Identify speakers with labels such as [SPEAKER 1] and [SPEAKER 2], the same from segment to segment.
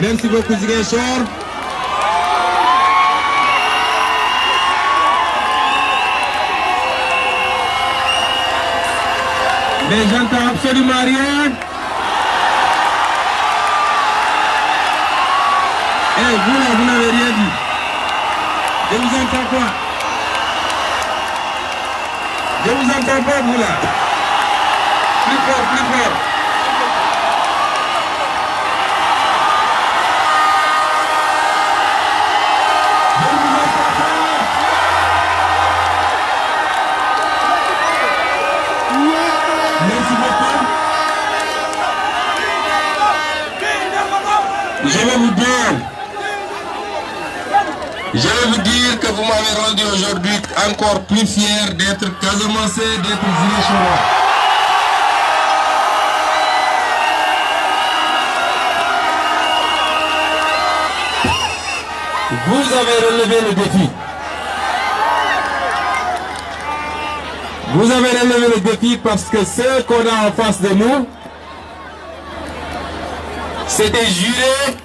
[SPEAKER 1] Merci beaucoup Ziguinchor. Mais j'entends absolument rien. Eh, vous là, vous n'avez rien dit. Je vous entends quoi? Je vous entends pas, vous là. Plus fort, plus fort. Je vais vous dire que vous m'avez rendu aujourd'hui encore plus fier d'être Casamançais, d'être Ziguinchorois. Vous avez relevé le défi. Vous avez relevé le défi parce que ce qu'on a en face de nous, c'était juré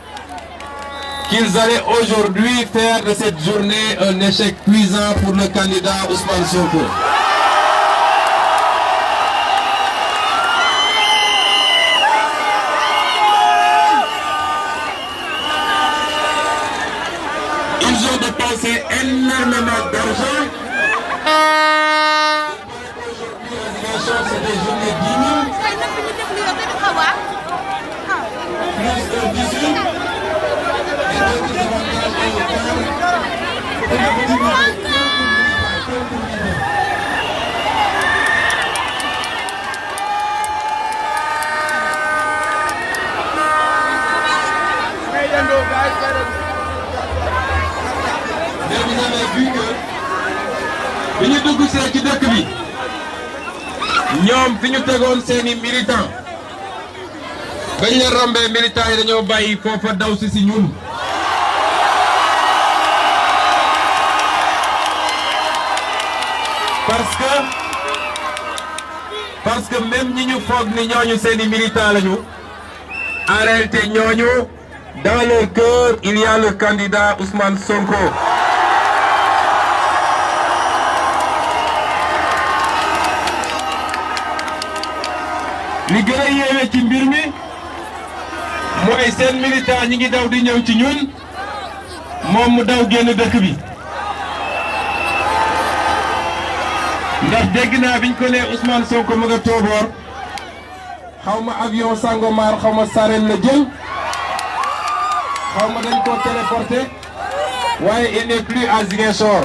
[SPEAKER 1] qu'ils allaient aujourd'hui faire de cette journée un échec cuisant pour le candidat Ousmane Sonko. Ils ont dépensé énormément d'argent. Aujourd'hui, c'est des journées 10 000. Plus de 18. Mais vous avez vu que bi ñu dugg see ci dëkk bi ñoom fi ñu tegoon seeni militants bañ leen rombee militants yi dañoo bàyyi foofa daw si ñun. Parce que même ñi ñu foog ni ñooñu seeni militants lañu en réalité ñooñu dans leur cœur il y a le candidat Ousmane Sonko. li gën a yéeme ci mbir mi mooy seen militant ñi ngi daw di ñëw ci ñun moom mu daw génn dëkk bi. ndax dégg naa biñ ko nee Ousmane Sonko mu nga tooboor xaw ma avion Sangomar xaw ma Sarène la jël xaw ma dañ ko téléporté waaye il n'est plus à Ziguinchor.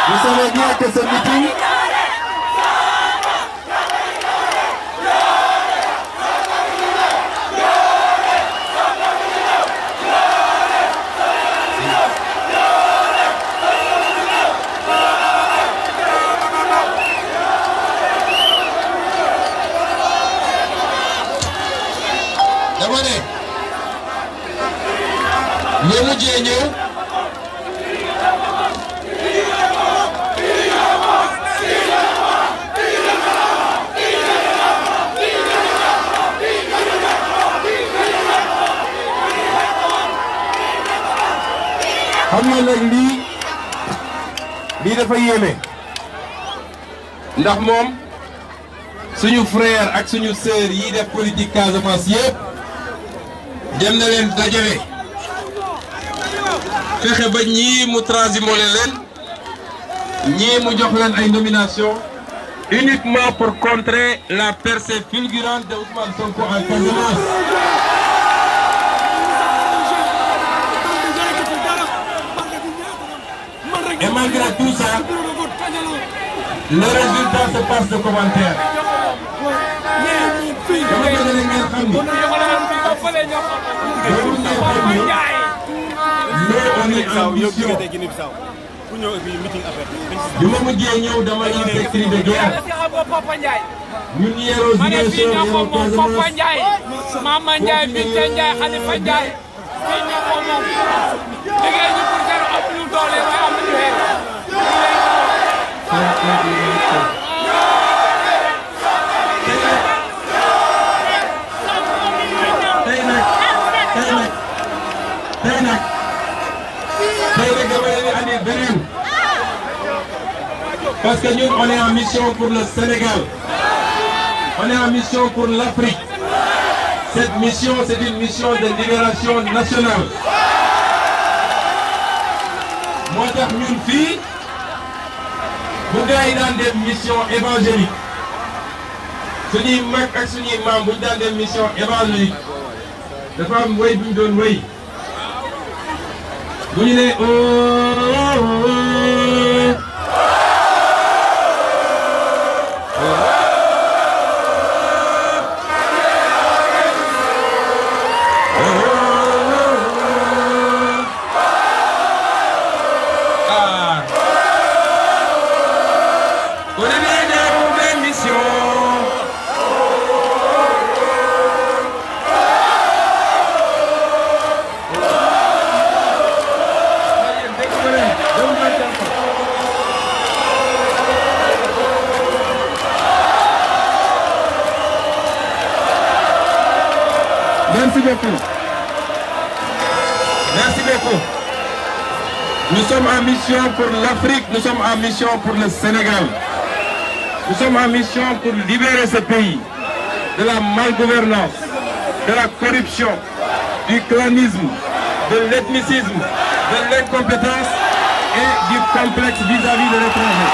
[SPEAKER 1] Vous savez bien que ce meeting dama ne ñoo mujjee ñëw xam nga nag lii dafa yéeme ndax moom suñu frère ak suñu sœur yi def politique Casamance yépp dem na leen dajale fexe ba ñii mu transhumé leen ñii mu jox leen ay nomination uniquement pour contrer la percée fulgurante de Ousmane Sonko en Casamance. Et malgré tout ça, le résultat se passe de commentaires. Parce que nous, on est en mission pour le Sénégal. On est en mission pour l'Afrique. Cette mission, c'est une mission de libération nationale. Moi, ñun fii bu gars yi daan def mission évangélique suñuy mag ak suñuy maam bu ñu daan def mission évangélique dafa am wéy bu ñu doon wéy bu ñu nee Merci beaucoup. Merci beaucoup. Nous sommes en mission pour l'Afrique, nous sommes en mission pour le Sénégal. Nous sommes en mission pour libérer ce pays de la malgouvernance, de la corruption, du clanisme, de l'ethnicisme, de l'incompétence et du complexe vis-à-vis de l'étranger.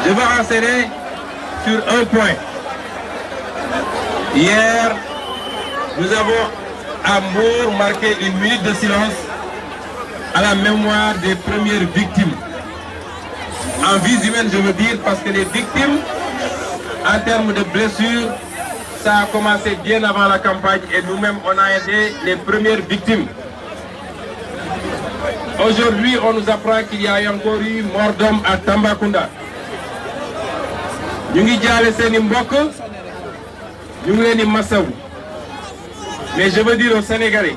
[SPEAKER 1] Je veux enseigner sur un point. Hier, nous avons à Mbour marqué une minute de silence à la mémoire des premières victimes. En vie humaine, je veux dire, parce que les victimes, en termes de blessures, ça a commencé bien avant la campagne et nous-mêmes, on a été les premières victimes. Aujourd'hui, on nous apprend qu'il y a encore eu mort d'homme à Tambacounda. Nous mais je veux dire aux Sénégalais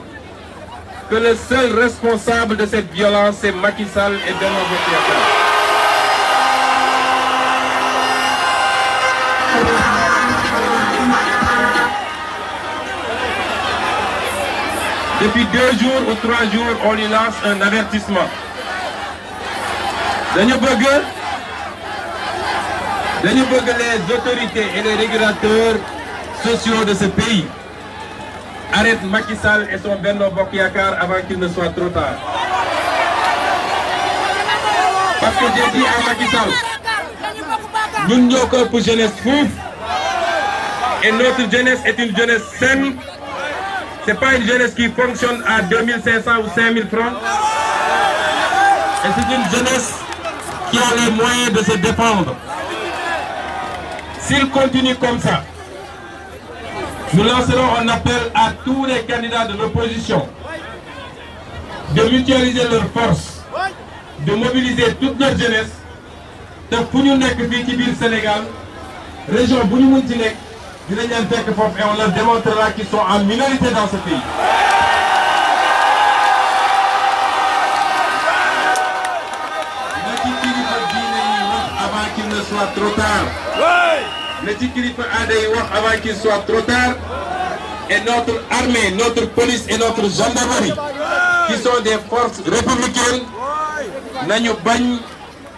[SPEAKER 1] que le seul responsable de cette violence, c'est Macky Sall et Benno Bokk Yakaar. Depuis 2 jours ou 3 jours, on lui lance un avertissement. Dañu bëgg les autorités et les régulateurs sociaux de ce pays arrêtent Macky Sall et son Benno Bokk Yakaar avant qu'il ne soit trop tard. Parce que j'ai dit à Macky Sall, ñun ñoo ko ëpp jeunesse fuuf et notre jeunesse est une jeunesse saine. C'est pas une jeunesse qui fonctionne à 2500 ou 5000 francs. Et c'est une jeunesse qui a les moyens de se défendre. S'il continue comme ça, nous lancerons un appel à tous les candidats de l'opposition de mutualiser leurs forces, de mobiliser toute leur jeunesse, de fu ñu nekk fii ci biir Sénégal, région bu ñu mën ci nekk, dinañ leen fekk foofu et on leur démontrera qu'ils sont en minorité dans ce pays. Na ci kilifa diine yi wax avant qu'il ne soit trop tard. Na ci kilifa aada yi wax avant qu'il soit trop tard. Et notre armée, notre police et notre gendarmerie, qui sont des forces républicaines, nañu bañ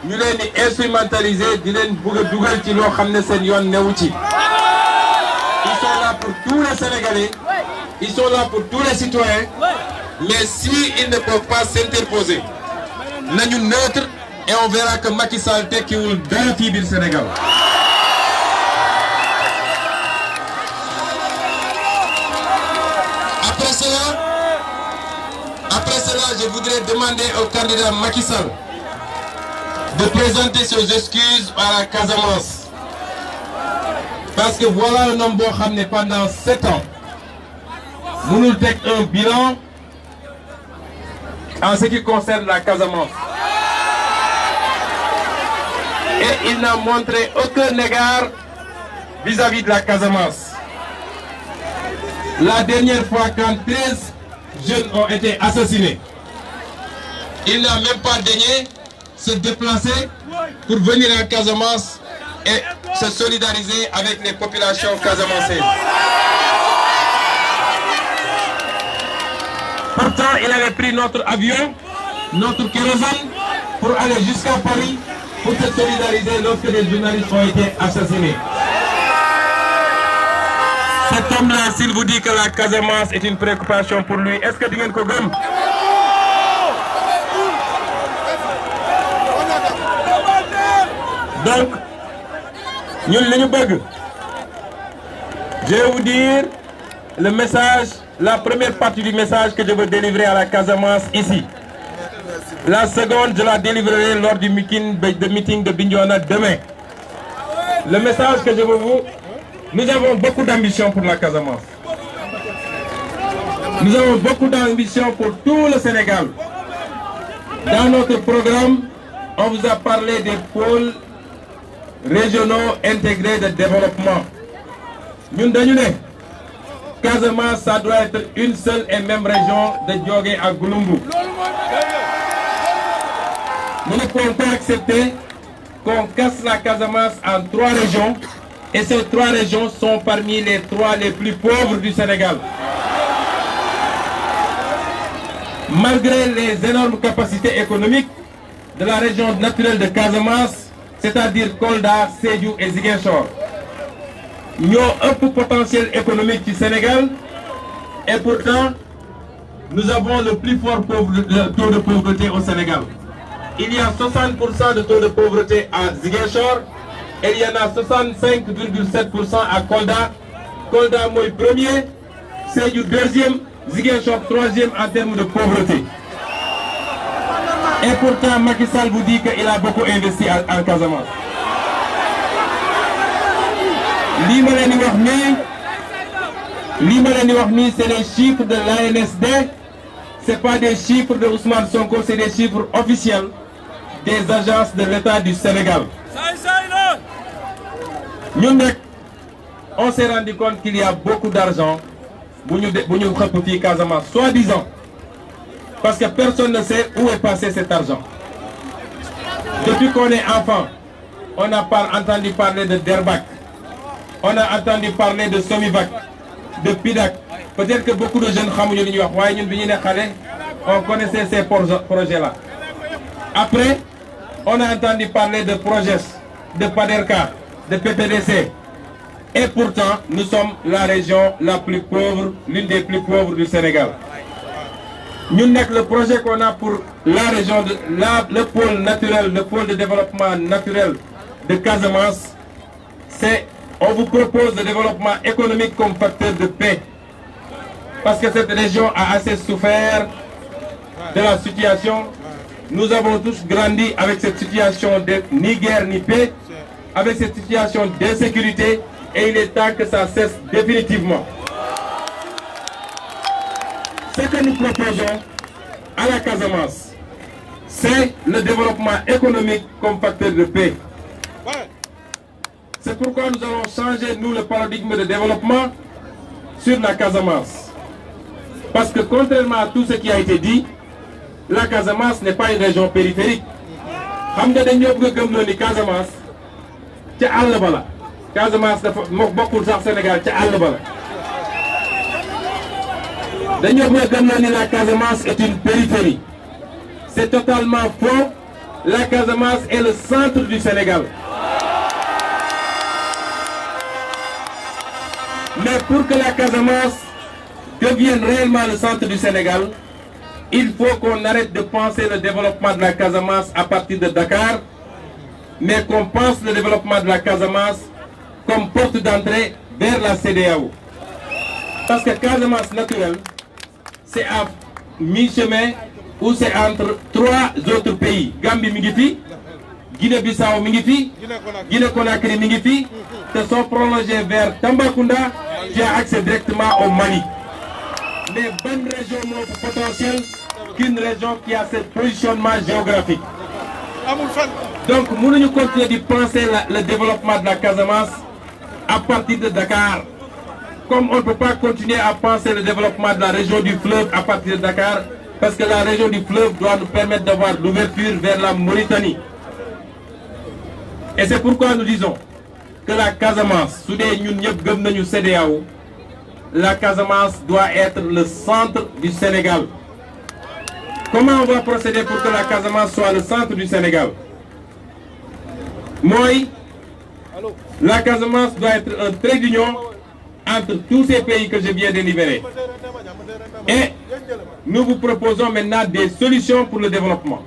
[SPEAKER 1] ñu leen di instrumentaliser di leen bëgg a dugal ci loo xam ne seen yoon newu ci. Ils sont là pour tous les Sénégalais, ils sont là pour tous les citoyens, mais s'ils ne peuvent pas s'interposer, nañu neutre et on verra que Macky Sall tekkiwul dara fii biir Sénégal. Après cela, je voudrais demander au candidat Macky Sall de présenter ses excuses à la Casamance. Parce que voilà un homme qui pendant 7 ans, nous nous avons un bilan en ce qui concerne la Casamance. Et il n'a montré aucun égard vis-à-vis de la Casamance. La dernière fois, quand 13 jeunes ont été assassinés, il n'a même pas daigné se déplacer pour venir à Casamance et se solidariser avec les populations casamancaises. Pourtant, il avait pris notre avion, notre kérosène, pour aller jusqu'à Paris pour se solidariser lorsque les journalistes ont été assassinés. Cet homme-là, s'il vous dit que la Casamance est une préoccupation pour lui, est-ce que Dingen Kogum? Donc, nous, je vais vous dire le message, la première partie du message que je veux délivrer à la Casamance ici. La seconde, je la délivrerai lors du meeting de Bignona demain. Le message que je veux vous... Nous avons beaucoup d'ambition pour la Casamance. Nous avons beaucoup d'ambition pour tout le Sénégal. Dans notre programme, on vous a parlé des pôles régionaux intégrés de développement. Nous avons Casamance, ça doit être une seule et même région de Djogé à Gouloumbou. Nous ne pouvons pas accepter qu'on casse la Casamance en 3 régions. Et ces 3 régions sont parmi les 3 les plus pauvres du Sénégal. Malgré les énormes capacités économiques de la région naturelle de Casamance, c'est-à-dire Kolda, Sédhiou et Ziguinchor, nous avons un potentiel économique du Sénégal et pourtant nous avons le plus fort taux de pauvreté au Sénégal. Il y a 60% de taux de pauvreté à Ziguinchor. Et il y en a 65,7% à Kolda. Kolda, moi, premier, c'est du deuxième, Ziguinchor, troisième en termes de pauvreté. Et pourtant, Macky Sall vous dit qu'il a beaucoup investi en Casamance. L'Imalani, c'est les chiffres de l'ANSD. Ce n'est pas des chiffres de Ousmane Sonko, c'est des chiffres officiels des agences de l'État du Sénégal. Nous, on s'est rendu compte qu'il y a beaucoup d'argent pour nous Casamance, soi-disant. Parce que personne ne sait où est passé cet argent. Depuis qu'on est enfant, on n'a pas entendu parler de Derbac. On a entendu parler de Somivac, de Pidac. Peut-être que beaucoup de jeunes on connaissait ces projets-là. Après, on a entendu parler de Proges, de Paderka, de PPDC. Et pourtant, nous sommes la région la plus pauvre, l'une des plus pauvres du Sénégal. Nous n'avons que le projet qu'on a pour la région, le pôle naturel, le pôle de développement naturel de Casamance, c'est on vous propose le développement économique comme facteur de paix. Parce que cette région a assez souffert de la situation. Nous avons tous grandi avec cette situation de ni guerre ni paix, avec cette situation d'insécurité, et il est temps que ça cesse définitivement. Ce que nous proposons à la Casamance, c'est le développement économique comme facteur de paix. C'est pourquoi nous allons changer, nous, le paradigme de développement sur la Casamance. Parce que contrairement à tout ce qui a été dit, la Casamance n'est pas une région périphérique. Casamance, c'est Al-Bala. Casamance, beaucoup de Sénégal, c'est Al-Bala. La Casamance est une périphérie. C'est totalement faux. La Casamance est le centre du Sénégal. Mais pour que la Casamance devienne réellement le centre du Sénégal, il faut qu'on arrête de penser le développement de la Casamance à partir de Dakar, mais qu'on pense le développement de la Casamance comme porte d'entrée vers la CEDEAO. Parce que Casamance naturelle, c'est à mi-chemin ou c'est entre 3 autres pays. Gambie Mingifi, Guinée-Bissau Mingifi, Guinée-Conakry Mingifi, sont prolongés vers Tambacounda, tu as accès directement au Mali. Mais bonne région non potentielle qu'une région qui a ce positionnement géographique. Donc, nous allons continuer de penser le développement de la Casamance à partir de Dakar. Comme on ne peut pas continuer à penser le développement de la région du fleuve à partir de Dakar, parce que la région du fleuve doit nous permettre d'avoir l'ouverture vers la Mauritanie. Et c'est pourquoi nous disons que la Casamance, la Casamance doit être le centre du Sénégal. Comment on va procéder pour que la Casamance soit le centre du Sénégal? Moi, la Casamance doit être un trait d'union entre tous ces pays que je viens d'énumérer. Et nous vous proposons maintenant des solutions pour le développement.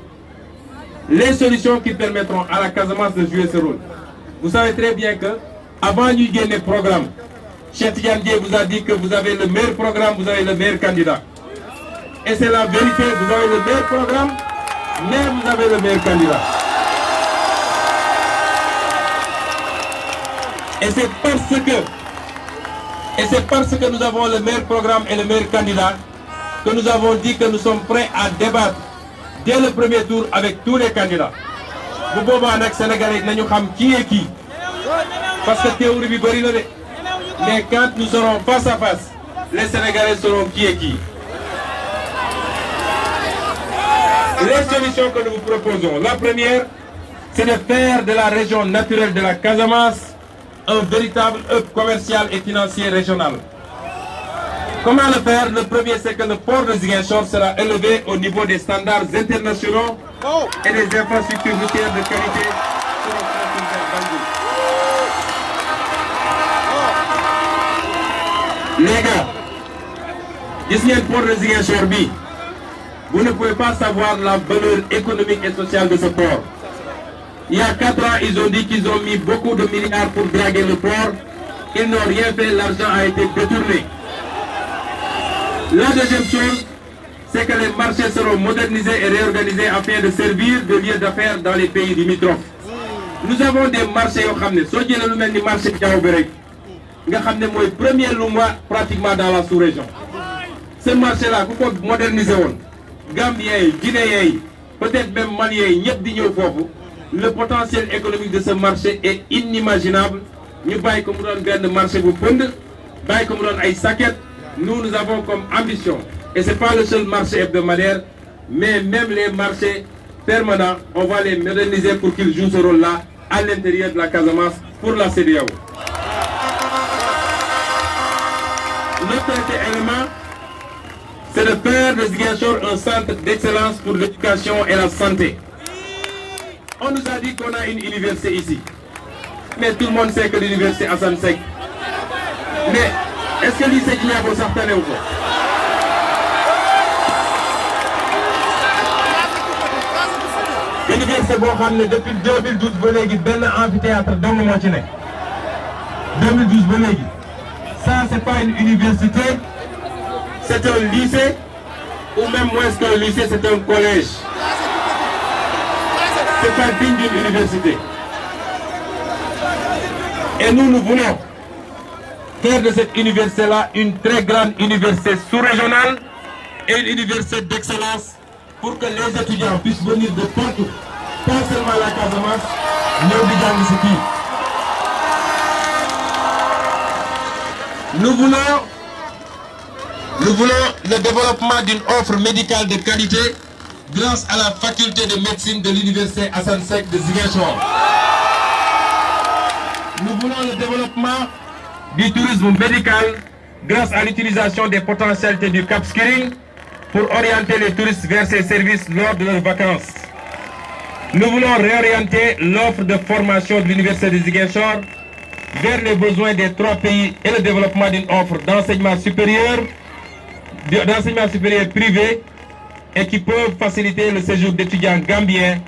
[SPEAKER 1] Les solutions qui permettront à la Casamance de jouer ce rôle. Vous savez très bien que, avant de gagner le programme, Cheikh Tidiane Dièye vous a dit que vous avez le meilleur programme, vous avez le meilleur candidat. Et c'est la vérité, vous avez le meilleur programme, mais vous avez le meilleur candidat. Et c'est parce que nous avons le meilleur programme et le meilleur candidat que nous avons dit que nous sommes prêts à débattre dès le premier tour avec tous les candidats. Vous pouvez voir Sénégalais, nous savons qui est qui. Parce que théorie est bonne. Mais quand nous serons face à face, les Sénégalais sauront qui est qui. Les solutions que nous vous proposons, la première, c'est de faire de la région naturelle de la Casamance un véritable hub commercial et financier régional. Comment le faire? Le premier, c'est que le port de Ziguinchor sera élevé au niveau des standards internationaux et des infrastructures routières de qualité sur le frontière Bandung. Les gars, ici le port de Ziguinchor, vous ne pouvez pas savoir la valeur économique et sociale de ce port. Il y a 4 ans, ils ont dit qu'ils ont mis beaucoup de milliards pour draguer le port. Ils n'ont rien fait, l'argent a été détourné. La deuxième chose, c'est que les marchés seront modernisés et réorganisés afin de servir de lieu d'affaires dans les pays limitrophes. Nous avons des marchés au Khamne. Si vous avez le marché de Diaoberek, vous avez le premier mois pratiquement dans la sous-région. Ce marché-là, vous pouvez moderniser. Gambiens, Guinéens, peut-être même Maliens, le potentiel économique de ce marché est inimaginable. Nous avons comme un marché pour pondre, comme un saquette. Nous avons comme ambition, et ce n'est pas le seul marché hebdomadaire, mais même les marchés permanents, on va les moderniser pour qu'ils jouent ce rôle-là à l'intérieur de la Casamance pour la CEDEAO. L'autre élément, c'est de faire de Ziguinchor un centre d'excellence pour l'éducation et la santé. On nous a dit qu'on a une université ici. Mais tout le monde sait que l'université Assane Seck. Mais est-ce que lycée Guinée certains ou pas? L'université Bokhane, depuis 2012, il y a un amphithéâtre dans le monde. 2012, ça, ce n'est pas une université, c'est un lycée, ou même moins qu'un lycée, c'est un collège. C'est pas digne d'une université. Et nous voulons faire de cette université-là une très grande université sous-régionale et une université d'excellence pour que les étudiants puissent venir de partout, pas seulement la Casamance, mais aussi. Nous voulons le développement d'une offre médicale de qualité grâce à la faculté de médecine de l'université Assane Seck de Ziguinchor. Nous voulons le développement du tourisme médical grâce à l'utilisation des potentialités du Cap Skirring pour orienter les touristes vers ces services lors de leurs vacances. Nous voulons réorienter l'offre de formation de l'université de Ziguinchor vers les besoins des 3 pays et le développement d'une offre d'enseignement supérieur privé et qui peuvent faciliter le séjour d'étudiants gambiens,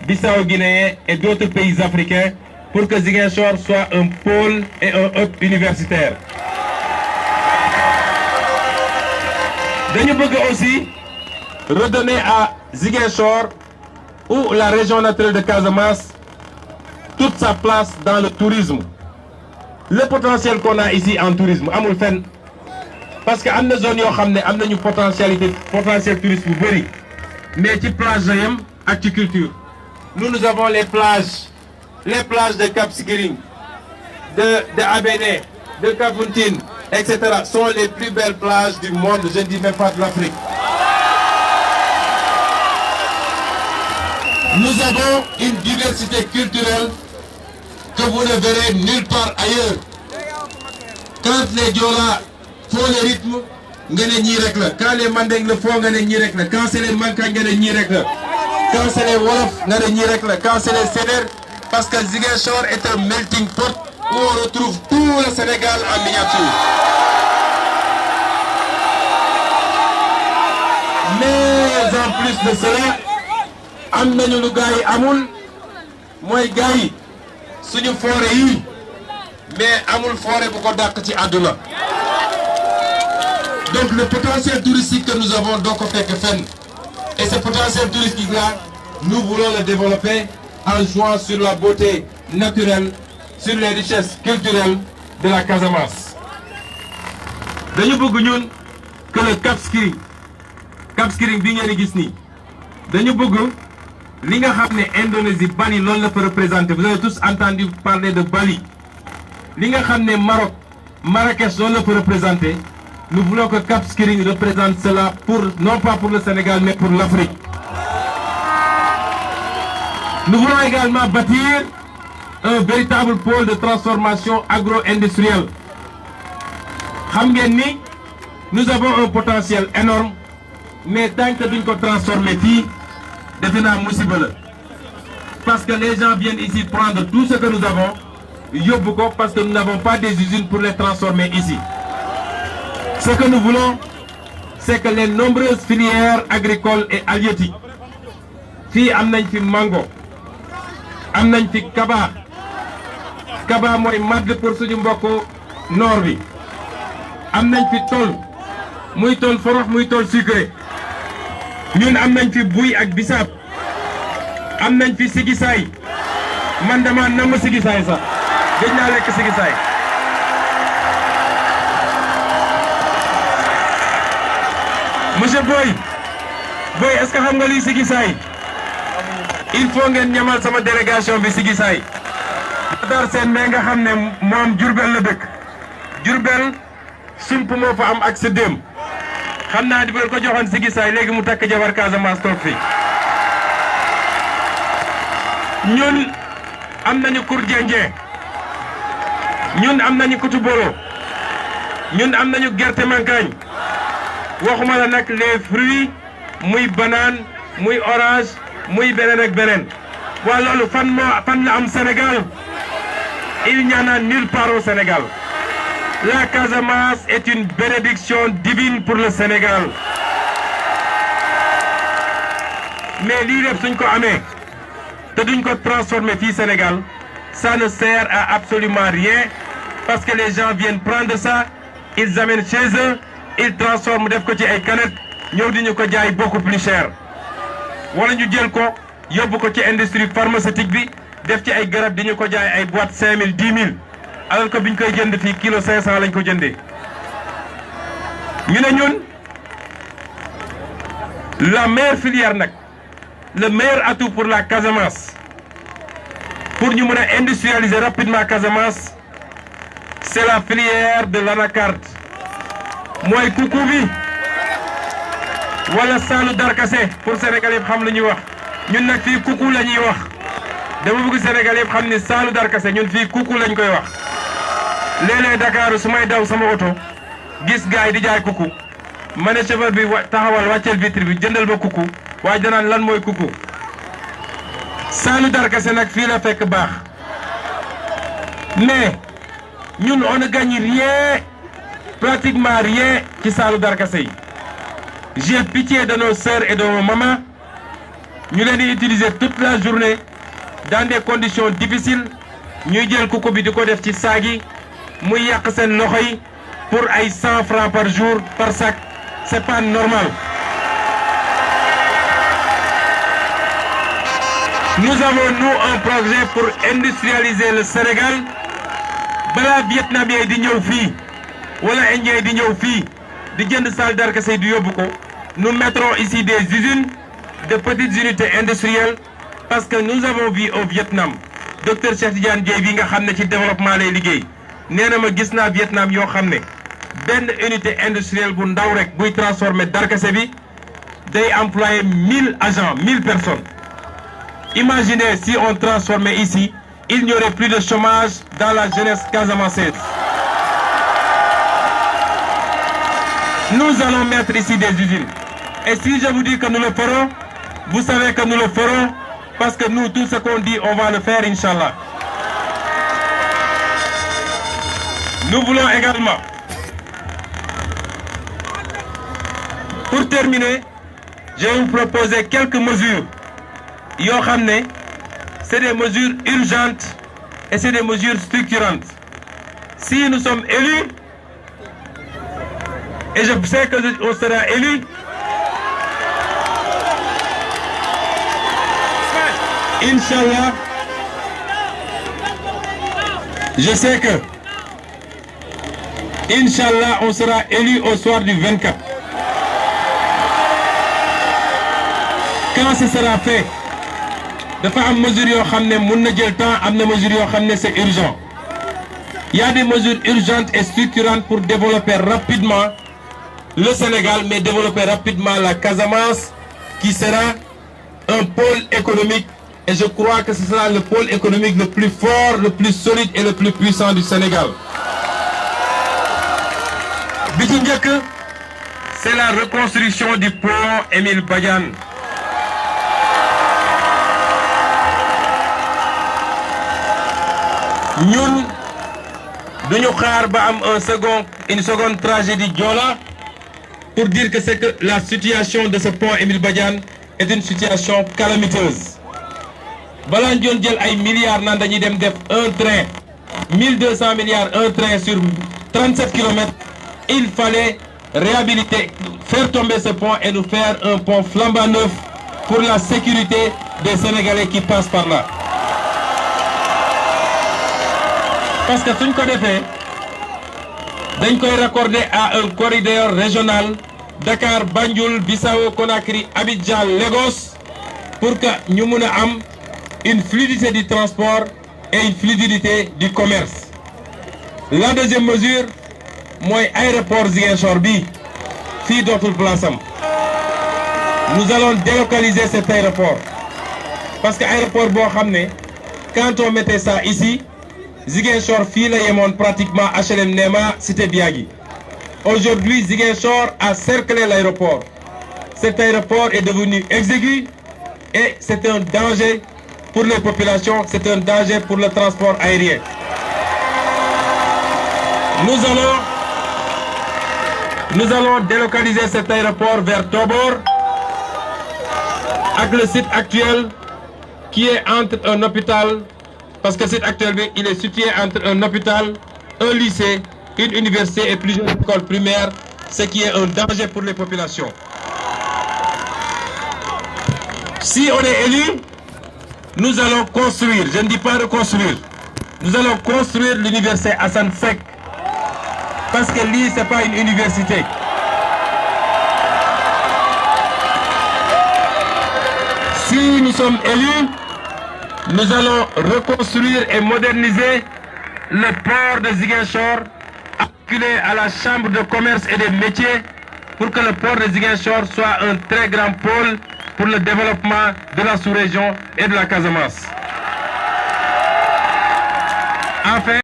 [SPEAKER 1] bissau-guinéens et d'autres pays africains pour que Ziguinchor soit un pôle et un hub universitaire. Nous voulons aussi redonner à Ziguinchor ou la région naturelle de Casamance toute sa place dans le tourisme. le potentiel qu'on a ici en tourisme amul fenn parce que am na zone yoo xam ne am nañu potentiel tourisme bu bëri mais ci plage la yem ak ci culture. Nous avons les plages de Cap Skirring, de Abéné, de Kafountine, etc. sont les plus belles plages du monde, je ne dis même pas de l'Afrique. Nous avons une diversité culturelle que vous ne verrez nulle part ailleurs. Quand les Diola font le rythme, quand les Mandeng le font, quand c'est les Mankagne, quand c'est les Wolof, quand c'est les Sénér, parce que Ziguinchor est un melting pot où on retrouve tout le Sénégal en miniature. Mais en plus de cela, am nañu lu gars yi amul mooy gars yi suñu forêt yi mais amul forêt bu ko dàq ci àdduna. Donc le potentiel touristique que nous avons doo ko fekk fenn et ce potentiel touristique là nous voulons le développer en jouant sur la beauté naturelle, sur les richesses culturelles de la Casamance. dañu bëgg ñun que le Cap Skirring bi ngeen gis nii dañu bëgg li nga xam ne Indonésie Bali loolu la fa représenté vous avez tous entendu parler de Bali li nga xam ne Maroc Marrakech loolu la fa représenté nous voulons que Cap Skirring représente cela pour non pas pour le Sénégal mais pour l'Afrique. Nous voulons également bâtir un véritable pôle de transformation agro-industrielle. Xam ngeen ni nous avons un potentiel énorme mais tant que duñ ko transformer fii defe naa musiba la parce que les gens viennent ici prendre tout ce que nous avons yóbbu ko parce que nous n'avons pas des usines pour les transformer ici. Ce que nous voulons c'est que les nombreuses filières agricoles et halieutiques fii am nañ fi mango am nañ fi kaba mooy madd pour suñu mbokk noor bi am nañ fi tool muy tool forox muy tool sucré ñun am nañ fi buy ak bisaab am nañ fi sigisaay man dama namm sigisaay sax gëj naa lekk sigisaay monsieur Boy est-ce que xam nga lii sigisaay il faut ngeen ñamal sama délégation bi sigisaay Matar Sène mais nga xam ne moom Diourbel la dëkk Diourbel sump moo fa am ak sa déem xam naa di bu ko joxoon sigisaay léegi mu takk jabar Casamance toog fii ñun am nañu Kourdienje ñun am nañu Kutubolo ñun am nañu gerte mankagne waxuma la nag les fruits muy banane muy orange muy beneen ak beneen waa loolu fan la am Sénégal il n'y en a nulle part au Sénégal. La Casamance est une bénédiction divine pour le Sénégal. Mais lii lépp suñ ko amee te duñ ko transformer fii Sénégal ça ne sert à absolument rien parce que les gens viennent prendre ça ils amènent chez eux ils transforment def ko ci ay canettes ñëw di ñu ko jaay beaucoup plus cher wala ñu jël ko yóbbu ko ci industrie pharmaceutique bi def ci ay garab di ñu ko jaay ay boîte 5000 10 000 alors que biñ koy jënd fii kilo 500 lañ ko jëndee ñu ne ñun la meilleure filière nag le meilleur atout pour la Casamance pour ñu mën a industrialiser rapidement Casamance c'est la filière de l'anacarde mooy kuku bi wala saalu darkase pour Sénégal yëpp xam la ñuy wax ñun nag fii kuku la ñuy wax dama bëgg Sénégal yëpp xam ni saalu darkase ñun fii kuku lañ koy wax léeg-léeg Dakar su may daw sama oto gis gaay di jaay kuku ma ne chauffeur bi taxawal wàcceel vitre bi jëndal ma kuku waaye danaan lan mooy kuku saalu darkase nag fii la fekk baax mais ñun on ne gagne rien pratiquement rien ci saalu darkase yi j'ai pitié de nos sœurs et de nos mamans ñu leen di utiliser toute la journée dans des conditions difficiles ñuy jël kuku bi di ko def ci saag yi muy yàq seen loxo yi pour ay 100 francs par jour par sac c'est pas normal. Nous avons nous un projet pour industrialiser le Sénégal balaa vietnamien di ñëw fii wala indien di ñëw fii di jënd salle darkase di yóbbu ko nous mettrons ici des usines de petites unités industrielles parce que nous avons vu au Vietnam docteur Cheikh Tidiane Dièye bi nga xam ne ci développement lay liggéey nee na ma gis naa Vietnam yoo xam ne benn unité industrielle bu ndaw rek buy transformer darkase bi day employer 1000 agents 1000 personnes. Imaginez si on transformait ici, il n'y aurait plus de chômage dans la jeunesse casamançaise. Nous allons mettre ici des usines. Et si je vous dis que nous le ferons, vous savez que nous le ferons parce que nous, tout ce qu'on dit, on va le faire, Inch'Allah. Nous voulons également, pour terminer, je vais vous proposer quelques mesures. C'est des mesures urgentes et c'est des mesures structurantes. Si nous sommes élus, et je sais qu'on sera élus, Inch'Allah, je sais que, Inch'Allah, on sera élus au soir du 24. Quand ce sera fait, dafa am mesures yoo xam ne mun na jël temps, am na mesures yoo xam ne c'est urgent. Il y a des mesures urgentes et structurantes pour développer rapidement le Sénégal, mais développer rapidement la Casamance, qui sera un pôle économique. Et je crois que ce sera le pôle économique le plus fort, le plus solide et le plus puissant du Sénégal. Bi ci njëkk, c'est la reconstruction du pont Émile Badiane. Ñun duñu xaar ba am une seconde tragédie Joola pour dire que c'est que la situation de ce pont Émile Badiane est une situation calamiteuse. Balaa ñu jël ay milliards naan dañuy dem def un train 1200 milliards un train sur 37 kilomètres, il fallait réhabiliter, faire tomber ce pont et nous faire un pont flambant neuf pour la sécurité des Sénégalais qui passent par là. Parce que suñ ko defee dañ koy raccorder à un corridor régional Dakar, Banjul, Bissau, Conakry, Abidjan, Lagos pour que ñu mun a am une fluidité du transport et une fluidité du commerce. La deuxième mesure mooy aéroport Ziguinchor bi fii dootul place am. Nous allons délocaliser cet aéroport parce que aéroport boo xam ne quand on mettait ça ici Ziguinchor fii la yemoon pratiquement HLM Nema Cité Biagui. Aujourd'hui Ziguinchor a cerclé l'aéroport. Cet aéroport est devenu exigu et c'est un danger pour les populations, c'est un danger pour le transport aérien. Nous allons délocaliser cet aéroport vers Tobor avec le site actuel qui est entre un hôpital, parce que le site actuel il est situé entre un hôpital, un lycée, une université et plusieurs écoles primaires, ce qui est un danger pour les populations. Si on est élu, nous allons construire, je ne dis pas reconstruire, nous allons construire l'université Assane Seck, parce que l'île, ce n'est pas une université. Si nous sommes élus, nous allons reconstruire et moderniser le port de Ziguinchor, acculé à la chambre de commerce et des métiers, pour que le port de Ziguinchor soit un très grand pôle pour le développement de la sous-région et de la Casamance. Enfin,